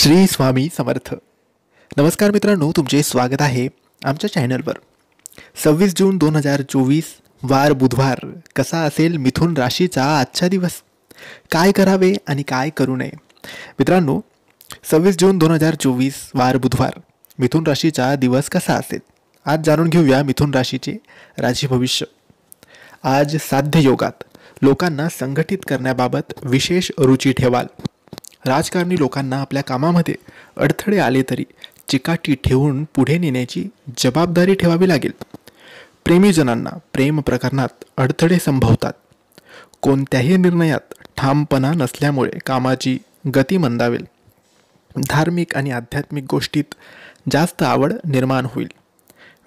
श्री स्वामी समर्थ. नमस्कार मित्रांनो, तुमचे स्वागत आहे आमच्या चॅनलवर. 26 जून 2024 वार बुधवार. कसा असेल मिथुन राशीचा आजचा दिवस? काय करावे आणि काय करू नये? मित्रांनो, 26 जून 2024 वार बुधवार मिथुन राशीचा दिवस कसा असेल आज जाणून घेऊया. मिथुन राशीचे राशी भविष्य. आज साध्य योगात लोकांना संघटित करण्याबाबत विशेष रुची ठेवाल. राजकारणी लोकांना आपल्या कामामध्ये अडथळे आले तरी चिकाटी ठेवून पुढे नेण्याची जबाबदारी ठेवावी लागेल. प्रेमीजनांना प्रेम प्रकरणात अडथळे संभवतात. कोणत्याही निर्णयात ठामपणा नसल्यामुळे कामाची गती मंदावेल. धार्मिक आणि आध्यात्मिक गोष्टीत जास्त आवड निर्माण होईल.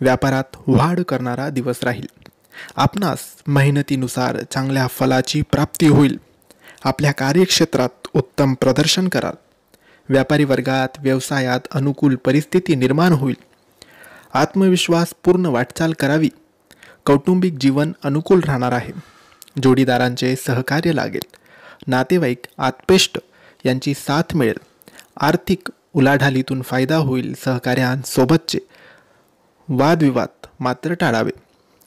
व्यापारात वाढ करणारा दिवस राहील. आपणास मेहनतीनुसार चांगल्या फलाची प्राप्ती होईल. आपल्या कार्यक्षेत्रात उत्तम प्रदर्शन कराल. व्यापारी वर्गात व्यवसायात अनुकूल परिस्थिती निर्माण होईल. आत्मविश्वास पूर्ण वाटचाल करावी. कौटुंबिक जीवन अनुकूल राहणार आहे. जोडीदारांचे सहकार्य लागेल. नातेवाईक आत्पेष्ट यांची साथ मिळेल. आर्थिक उलाढालीतून फायदा होईल. सहकाऱ्यांसोबतचे वादविवाद मात्र टाळावे.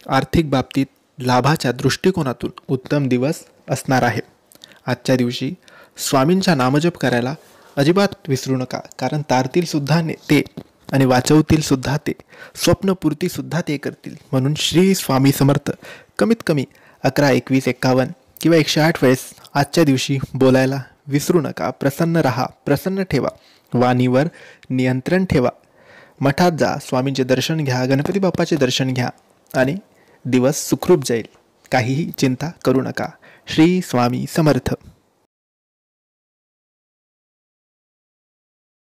आर्थिक बाबतीत लाभाच्या दृष्टिकोनातून उत्तम दिवस असणार आहे. आजच्या दिवशी स्वामींचा नामजप करायला अजिबात विसरू नका, कारण तारतील सुद्धा ते आणि वाचवतील सुद्धा ते, स्वप्नपूर्ती सुद्धा ते करतील. म्हणून श्री स्वामी समर्थ कमीत कमी 11, 21, 51 किंवा 108 वेळेस आजच्या दिवशी बोलायला विसरू नका. प्रसन्न राहा, प्रसन्न ठेवा, वाणीवर नियंत्रण ठेवा. मठात जा, स्वामींचे दर्शन घ्या, गणपती बाप्पाचे दर्शन घ्या आणि दिवस सुखरूप जाईल. काहीही चिंता करू नका. श्री स्वामी समर्थ.